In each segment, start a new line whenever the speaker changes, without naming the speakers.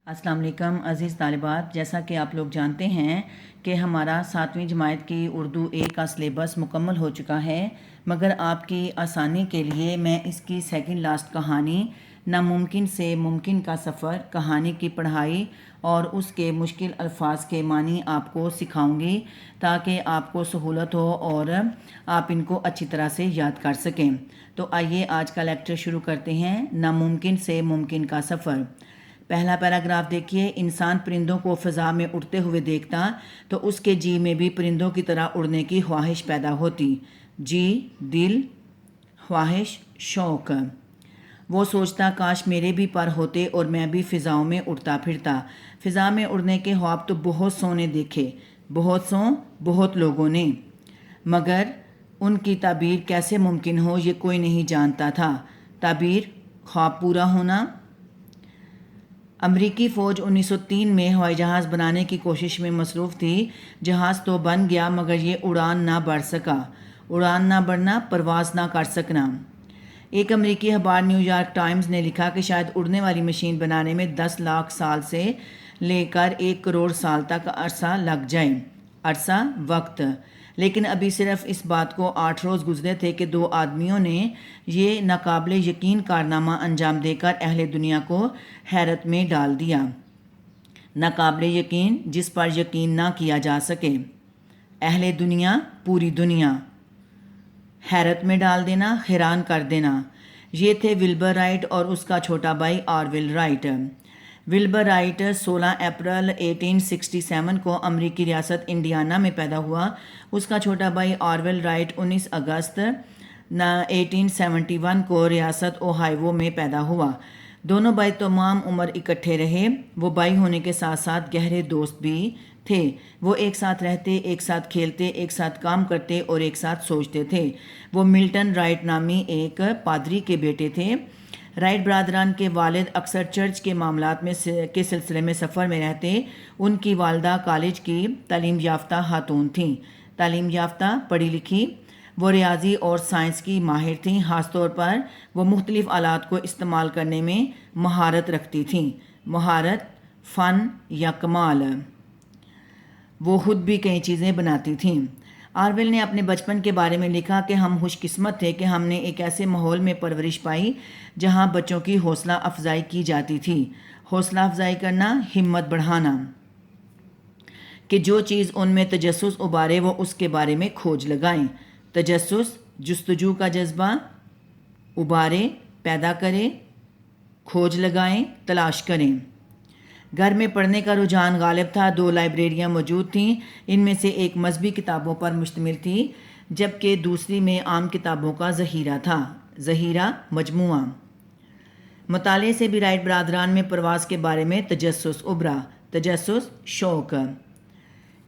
अस्सलाम वालेकुम अज़ीज़ तालिबात, जैसा कि आप लोग जानते हैं कि हमारा 7वीं जमात की उर्दू ए का सिलेबस मुकम्मल हो चुका है, मगर आपकी आसानी के लिए मैं इसकी सेकंड लास्ट कहानी नामुमकिन से मुमकिन का सफ़र कहानी की पढ़ाई और उसके मुश्किल अल्फाज के मानी आपको सिखाऊंगी ताकि आपको सहूलत हो और आप इनको अच्छी तरह से याद कर सकें। तो आइए आज का लेक्चर शुरू करते हैं। नामुमकिन से मुमकिन का सफ़र। पहला पैराग्राफ देखिए। इंसान परिंदों को फ़ज़ा में उड़ते हुए देखता तो उसके जी में भी परिंदों की तरह उड़ने की ख्वाहिश पैदा होती। जी दिल, ख्वाहिश शौक़। वो सोचता काश मेरे भी पर होते और मैं भी फ़िज़ाओं में उड़ता फिरता। फ़िज़ा में उड़ने के ख्वाब तो बहुत सौ ने देखे, बहुत लोगों ने, मगर उनकी ताबीर कैसे मुमकिन हो ये कोई नहीं जानता था। ताबीर ख्वाब पूरा होना। अमरीकी फ़ौज 1903 में हवाई जहाज़ बनाने की कोशिश में मसरूफ़ थी। जहाज़ तो बन गया मगर ये उड़ान ना बढ़ सका। उड़ान ना बढ़ना, परवाज़ ना कर सकना। एक अमरीकी अखबार न्यूयॉर्क टाइम्स ने लिखा कि शायद उड़ने वाली मशीन बनाने में 10 लाख साल से लेकर 1 करोड़ साल तक अरसा लग जाए। अरसा वक्त। लेकिन अभी सिर्फ इस बात को 8 रोज़ गुजरे थे कि 2 आदमियों ने ये नाकाबिले यकीन कारनामा अंजाम देकर अहले दुनिया को हैरत में डाल दिया। नाकाबिले यकीन, जिस पर यकीन ना किया जा सके। अहले दुनिया, पूरी दुनिया। हैरत में डाल देना, हैरान कर देना। ये थे विल्बर राइट और उसका छोटा भाई ऑरवेल राइट। विल्बर राइट 16 अप्रैल 1867 को अमरीकी रियासत इंडियाना में पैदा हुआ। उसका छोटा भाई ऑरवेल राइट 19 अगस्त 1871 को रियासत ओहायो में पैदा हुआ। दोनों भाई तमाम उम्र इकट्ठे रहे। वो भाई होने के साथ साथ गहरे दोस्त भी थे। वो एक साथ रहते, एक साथ खेलते, एक साथ काम करते और एक साथ सोचते थे। वो मिल्टन राइट नामी एक पादरी के बेटे थे। राइट बरादरान के वालिद अक्सर चर्च के मामलात में के सिलसिले में सफ़र में रहते। उनकी वालदा कॉलेज की तालीम याफ्ता खातून थीं। तालीम याफ्ता, पढ़ी लिखी। वो रियाजी और साइंस की माहिर थीं। ख़ास तौर पर वो मुख्तलिफ़ आलात को इस्तेमाल करने में महारत रखती थीं। महारत, फ़न या कमाल। वो खुद भी कई चीज़ें बनाती थीं। ऑरवेल ने अपने बचपन के बारे में लिखा कि हम खुशकिस्मत थे कि हमने एक ऐसे माहौल में परवरिश पाई जहां बच्चों की हौसला अफजाई की जाती थी। हौसला अफजाई करना, हिम्मत बढ़ाना, कि जो चीज़ उनमें तजस्सुस उबारे वो उसके बारे में खोज लगाएं। तजस्सुस, जुस्तजू का जज्बा, उबारे, पैदा करें, खोज लगाएं, तलाश करें। घर में पढ़ने का रुझान गालिब था। 2 लाइब्रेरियाँ मौजूद थीं। इनमें से एक मजहबी किताबों पर मुश्तमिल थी जबकि दूसरी में आम किताबों का ज़हीरा था। ज़हीरा, मजमुआ। मुताले से भी राइट बरादरान में परवाज़ के बारे में तजस्सुस उभरा। तजस्सुस, शौक़।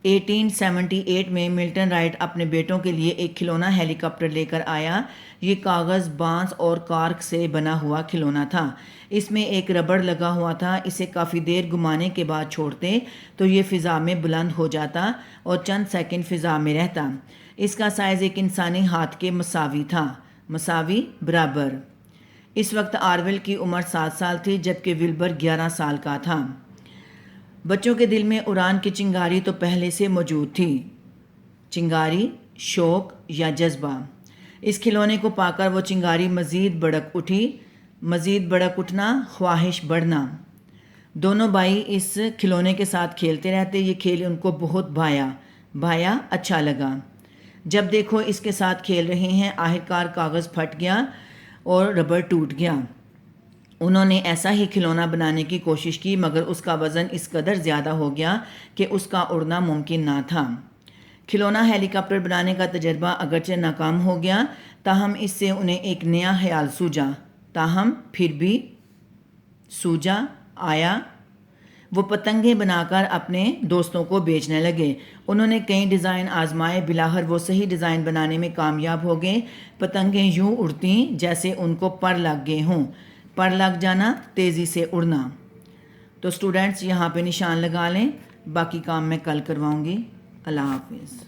1878 में मिल्टन राइट अपने बेटों के लिए एक खिलौना हेलीकॉप्टर लेकर आया। ये कागज़, बांस और कार्क से बना हुआ खिलौना था। इसमें एक रबड़ लगा हुआ था। इसे काफ़ी देर घुमाने के बाद छोड़ते तो ये फ़िज़ा में बुलंद हो जाता और चंद सेकंड फ़िज़ा में रहता। इसका साइज़ एक इंसानी हाथ के मसावी था। मसावी, बराबर। इस वक्त ऑरवेल की उम्र 7 साल थी जबकि विल्बर 11 साल का था। बच्चों के दिल में उड़ान की चिंगारी तो पहले से मौजूद थी। चिंगारी, शौक़ या जज्बा। इस खिलौने को पाकर वो चिंगारी मज़ीद भड़क उठी। मज़ीद भड़क उठना, ख्वाहिश बढ़ना। दोनों भाई इस खिलौने के साथ खेलते रहते। ये खेल उनको बहुत भाया, अच्छा लगा। जब देखो इसके साथ खेल रहे हैं। आखिरकार कागज़ फट गया और रबड़ टूट गया। उन्होंने ऐसा ही खिलौना बनाने की कोशिश की मगर उसका वज़न इस कदर ज़्यादा हो गया कि उसका उड़ना मुमकिन ना था। खिलौना हेलीकॉप्टर बनाने का तजर्बा अगरचे नाकाम हो गया, ताहम इससे उन्हें एक नया ख्याल सूझा। ताहम, फिर भी, सूझा, आया। वो पतंगें बनाकर अपने दोस्तों को बेचने लगे। उन्होंने कई डिज़ाइन आजमाए। बिलाखिर वो सही डिज़ाइन बनाने में कामयाब हो गए। पतंगें यूँ उड़ती जैसे उनको पर लग गए हों। पर लग जाना, तेज़ी से उड़ना। तो स्टूडेंट्स यहाँ पे निशान लगा लें। बाकी काम मैं कल करवाऊँगी। अल्लाह हाफिज़।